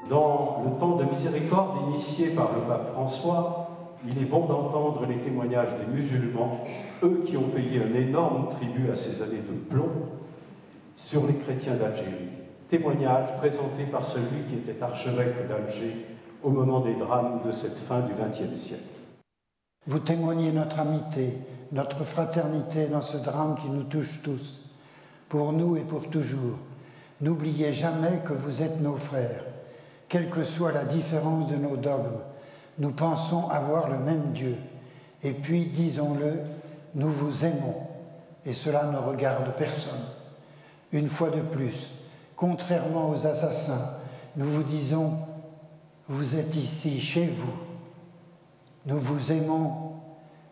Dans le temps de miséricorde initié par le pape François, il est bon d'entendre les témoignages des musulmans, eux qui ont payé un énorme tribut à ces années de plomb, sur les chrétiens d'Algérie. Témoignage présenté par celui qui était archevêque d'Alger au moment des drames de cette fin du XXe siècle. Vous témoignez notre amitié, notre fraternité dans ce drame qui nous touche tous, pour nous et pour toujours. N'oubliez jamais que vous êtes nos frères. Quelle que soit la différence de nos dogmes, nous pensons avoir le même Dieu. Et puis, disons-le, nous vous aimons, et cela ne regarde personne. Une fois de plus, contrairement aux assassins, nous vous disons, vous êtes ici, chez vous. Nous vous aimons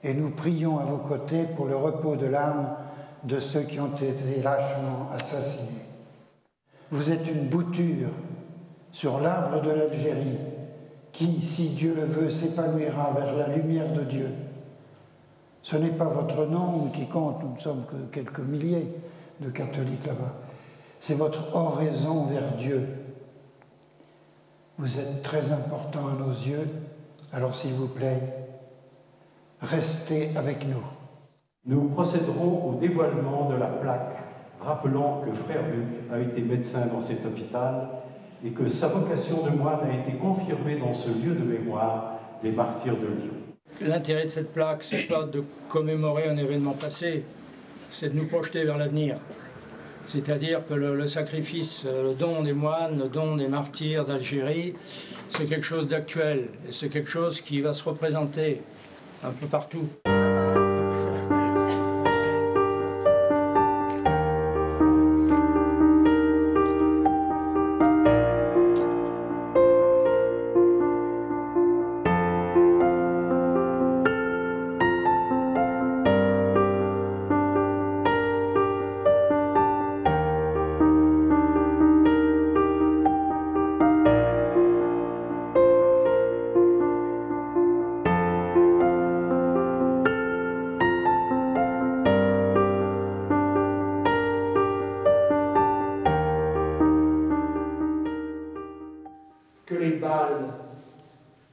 et nous prions à vos côtés pour le repos de l'âme de ceux qui ont été lâchement assassinés. Vous êtes une bouture sur l'arbre de l'Algérie qui, si Dieu le veut, s'épanouira vers la lumière de Dieu. Ce n'est pas votre nom qui compte, nous ne sommes que quelques milliers de catholiques là-bas. C'est votre oraison vers Dieu. Vous êtes très important à nos yeux, alors s'il vous plaît, restez avec nous. Nous procéderons au dévoilement de la plaque, rappelant que Frère Luc a été médecin dans cet hôpital et que sa vocation de moine a été confirmée dans ce lieu de mémoire des martyrs de Lyon. L'intérêt de cette plaque, ce n'est pas de commémorer un événement passé, c'est de nous projeter vers l'avenir. C'est-à-dire que le sacrifice, le don des moines, le don des martyrs d'Algérie, c'est quelque chose d'actuel, et c'est quelque chose qui va se représenter un peu partout. Que les balles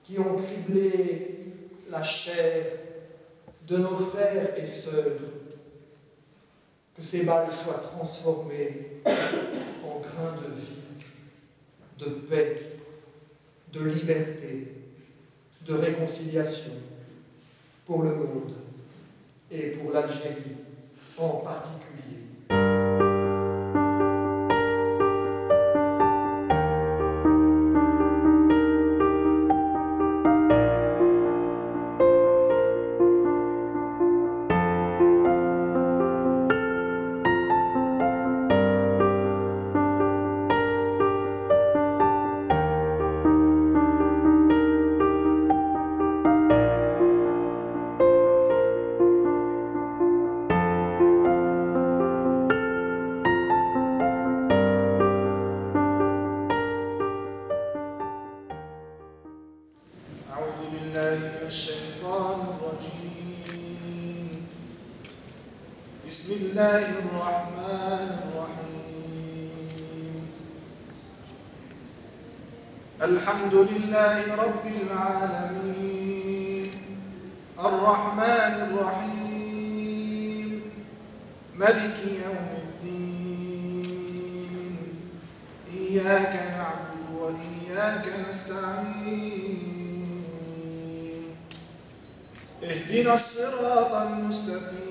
qui ont criblé la chair de nos frères et sœurs, que ces balles soient transformées en grains de vie, de paix, de liberté, de réconciliation pour le monde et pour l'Algérie en particulier. بسم الله الرحمن الرحيم الحمد لله رب العالمين الرحمن الرحيم ملك يوم الدين إياك نعبد وإياك نستعين اهدنا الصراط المستقيم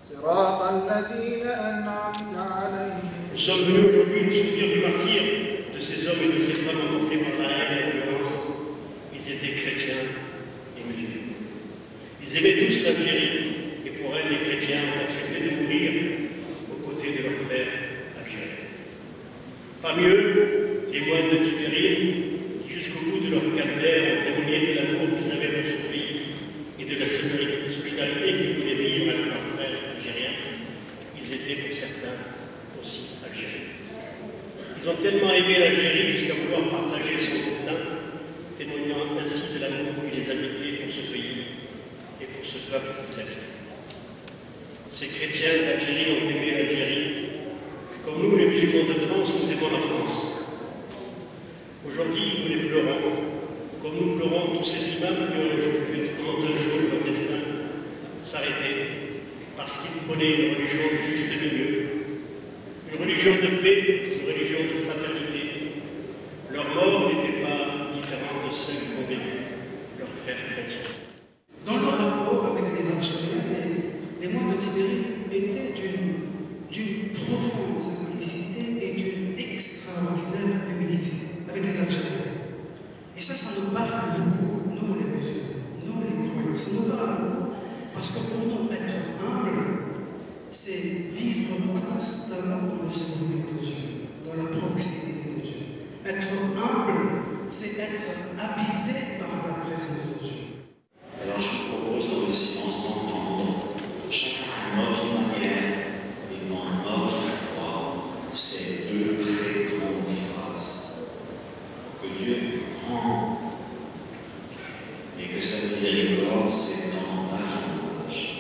صراط الذين أنعمت عليهم. Nous sommes venus aujourd'hui nous souvenir du martyre de ces hommes et de ces femmes emportés par la haine et la violence. Ils étaient chrétiens et musulmans. Ils aimaient tous l'Algérie et pour elles, les chrétiens ont accepté de mourir aux côtés de leurs frères algériens. Parmi eux, les moines de Tibérine, qui jusqu'au bout de leur calvaire ont témoigné de l'amour qu'ils avaient pour ce pays et de la solidarité qu'ils voulaient vivre avec leurs frères algériens. Ils étaient pour certains aussi algériens. Ils ont tellement aimé l'Algérie jusqu'à vouloir partager son destin, témoignant ainsi de l'amour qui les habitait pour ce pays et pour ce peuple qui l'habitait. Ces chrétiens d'Algérie ont aimé l'Algérie, comme nous, les musulmans de France, nous aimons la France. Aujourd'hui, nous les pleurons, comme nous pleurons tous ces imams qui ont un jour leur destin s'arrêter, parce qu'ils prenaient une religion du juste milieu, une religion de paix, une religion de fraternité. Leur mort n'était pas différente de celle qu'ont vécu leurs frères chrétiens. Dans le rapport avec les Algériens, les moines de Tibéride étaient d'une profonde simplicité et d'une extraordinaire humilité avec les Algériens. Et ça nous parle beaucoup, nous les musulmans, nous les croyants. Ça nous parle beaucoup parce que pour nous, être humble, c'est vivre constamment dans le souvenir de Dieu, dans la proximité de Dieu. Être humble, c'est être habité par la présence de Dieu. Alors je vous propose dans le silence d'entendre chacun à notre manière et dans notre foi ces deux très grandes phrases. Que Dieu est grand et que sa miséricorde s'étend d'âge en âge.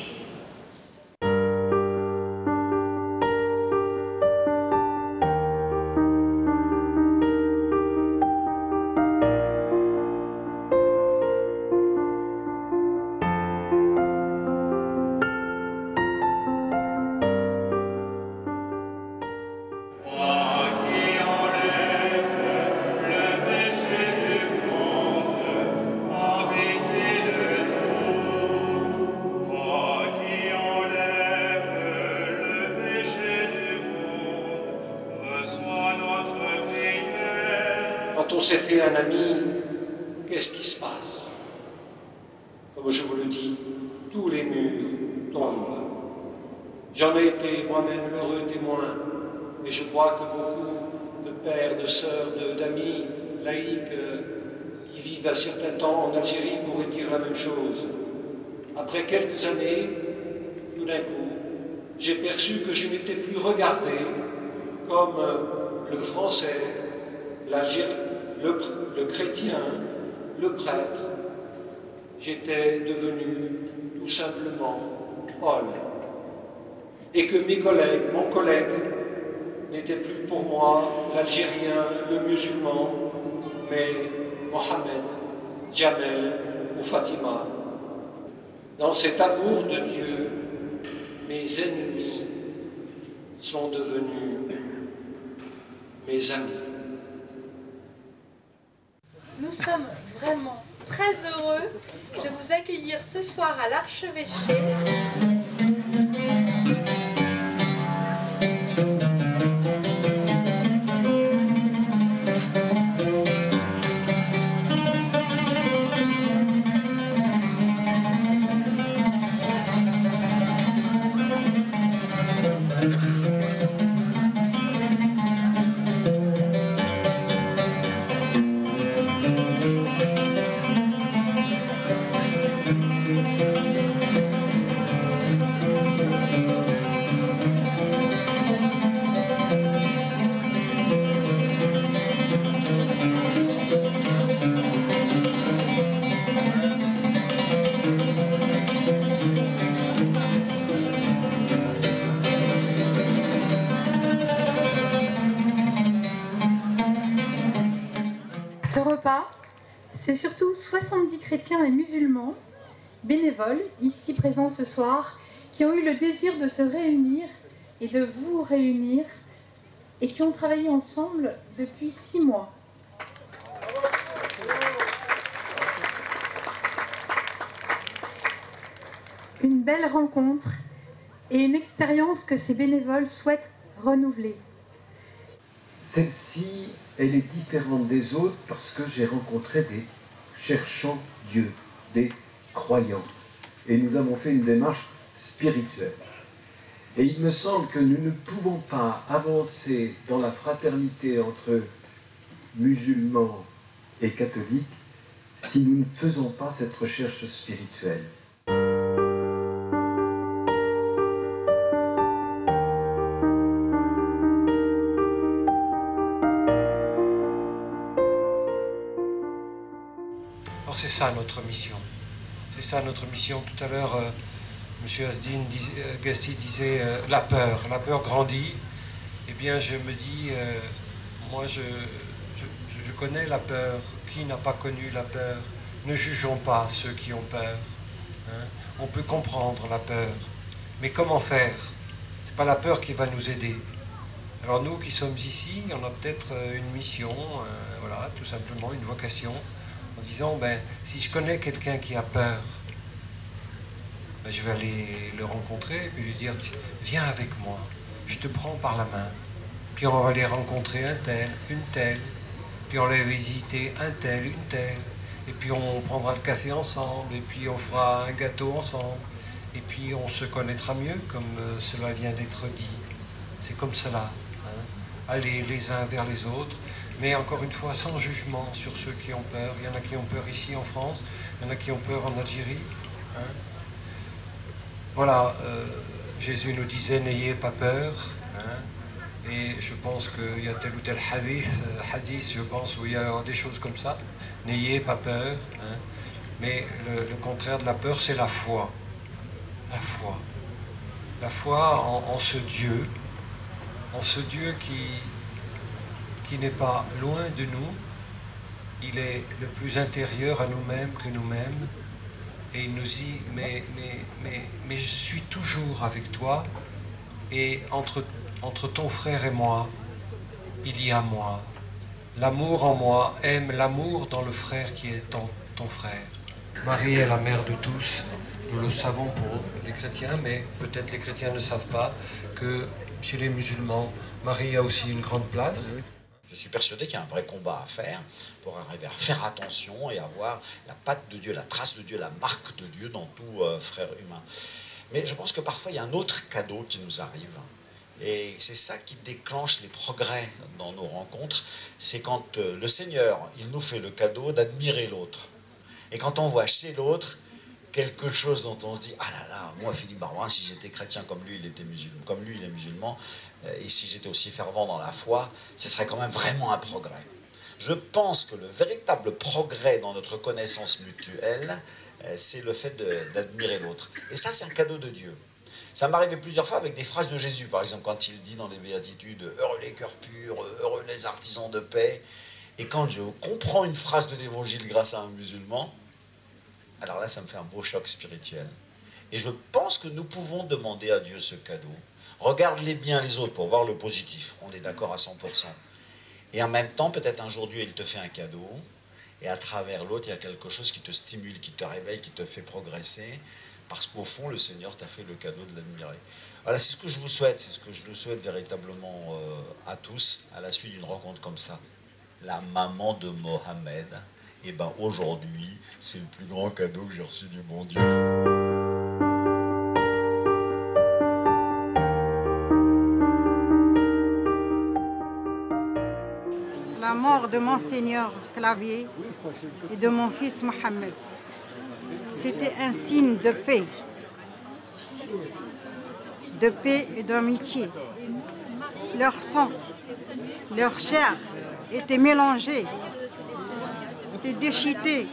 Quand on s'est fait un ami, qu'est-ce qui se passe? Comme je vous le dis, tous les murs tombent. J'en ai été moi-même l'heureux témoin, et je crois que beaucoup de pères, de sœurs, d'amis laïcs qui vivent un certain temps en Algérie pourraient dire la même chose. Après quelques années, tout d'un coup, j'ai perçu que je n'étais plus regardé comme le Français, l'Algérien, le chrétien, le prêtre. J'étais devenu tout simplement Paul. Et que mes collègues, mon collègue, n'était plus pour moi l'Algérien, le musulman, mais Mohamed, Jamel ou Fatima. Dans cet amour de Dieu, mes ennemis sont devenus mes amis. Nous sommes vraiment très heureux de vous accueillir ce soir à l'Archevêché. Ce repas, c'est surtout 70 chrétiens et musulmans, bénévoles, ici présents ce soir, qui ont eu le désir de se réunir et de vous réunir, et qui ont travaillé ensemble depuis 6 mois. Une belle rencontre et une expérience que ces bénévoles souhaitent renouveler. Celle-ci, elle est différente des autres parce que j'ai rencontré des cherchants Dieu, des croyants. Et nous avons fait une démarche spirituelle. Et il me semble que nous ne pouvons pas avancer dans la fraternité entre musulmans et catholiques si nous ne faisons pas cette recherche spirituelle. C'est ça notre mission. C'est ça notre mission. Tout à l'heure, M. Gassi disait la peur grandit. Eh bien, je me dis, moi, je connais la peur. Qui n'a pas connu la peur? Ne jugeons pas ceux qui ont peur. Hein? On peut comprendre la peur. Mais comment faire? C'est pas la peur qui va nous aider. Alors nous qui sommes ici, on a peut-être une mission, voilà, tout simplement une vocation, en disant, ben, si je connais quelqu'un qui a peur, ben, je vais aller le rencontrer et puis lui dire, viens avec moi, je te prends par la main. Puis on va aller rencontrer un tel, une telle, puis on va visiter un tel, une telle, et puis on prendra le café ensemble, et puis on fera un gâteau ensemble, et puis on se connaîtra mieux, comme cela vient d'être dit. C'est comme cela. Aller les uns vers les autres, mais encore une fois sans jugement sur ceux qui ont peur. Il y en a qui ont peur ici en France, il y en a qui ont peur en Algérie. Hein. Voilà, Jésus nous disait n'ayez pas peur, hein, et je pense qu'il y a tel ou tel hadith, je pense, où il y a des choses comme ça. N'ayez pas peur, hein, mais le contraire de la peur, c'est la foi. La foi. La foi en ce Dieu. En ce Dieu qui n'est pas loin de nous, il est le plus intérieur à nous-mêmes que nous-mêmes, et il nous dit, mais je suis toujours avec toi, et entre ton frère et moi, il y a moi. L'amour en moi aime l'amour dans le frère qui est ton frère. Marie est la mère de tous, nous le savons pour les chrétiens, mais peut-être les chrétiens ne savent pas que chez les musulmans, Marie a aussi une grande place. Je suis persuadé qu'il y a un vrai combat à faire pour arriver à faire attention et avoir la patte de Dieu, la trace de Dieu, la marque de Dieu dans tout frère humain. Mais je pense que parfois il y a un autre cadeau qui nous arrive. Et c'est ça qui déclenche les progrès dans nos rencontres. C'est quand le Seigneur, il nous fait le cadeau d'admirer l'autre. Et quand on voit chez l'autre quelque chose dont on se dit, ah là là, moi Philippe Barouin, si j'étais chrétien comme lui, il était musulman, comme lui il est musulman, et si j'étais aussi fervent dans la foi, ce serait quand même vraiment un progrès. Je pense que le véritable progrès dans notre connaissance mutuelle, c'est le fait d'admirer l'autre. Et ça, c'est un cadeau de Dieu. Ça m'est arrivé plusieurs fois avec des phrases de Jésus, par exemple, quand il dit dans les Béatitudes, « Heureux les cœurs purs, heureux les artisans de paix ». Et quand je comprends une phrase de l'Évangile grâce à un musulman, alors là, ça me fait un beau choc spirituel. Et je pense que nous pouvons demander à Dieu ce cadeau. Regarde les biens les autres pour voir le positif. On est d'accord à 100%. Et en même temps, peut-être un jour, Dieu, il te fait un cadeau. Et à travers l'autre, il y a quelque chose qui te stimule, qui te réveille, qui te fait progresser. Parce qu'au fond, le Seigneur t'a fait le cadeau de l'admirer. Voilà, c'est ce que je vous souhaite. C'est ce que je le souhaite véritablement à tous, à la suite d'une rencontre comme ça. La maman de Mohamed. Et bien aujourd'hui, c'est le plus grand cadeau que j'ai reçu du bon Dieu. La mort de Monseigneur Clavier et de mon fils Mohamed, c'était un signe de paix et d'amitié. Leur sang, leur chair étaient mélangés, étaient déchiquetés.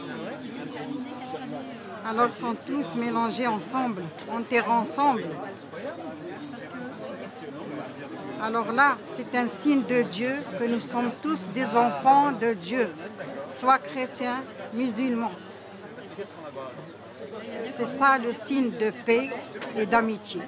Alors ils sont tous mélangés ensemble, enterrés ensemble. Alors là, c'est un signe de Dieu que nous sommes tous des enfants de Dieu, soit chrétiens, musulmans. C'est ça le signe de paix et d'amitié.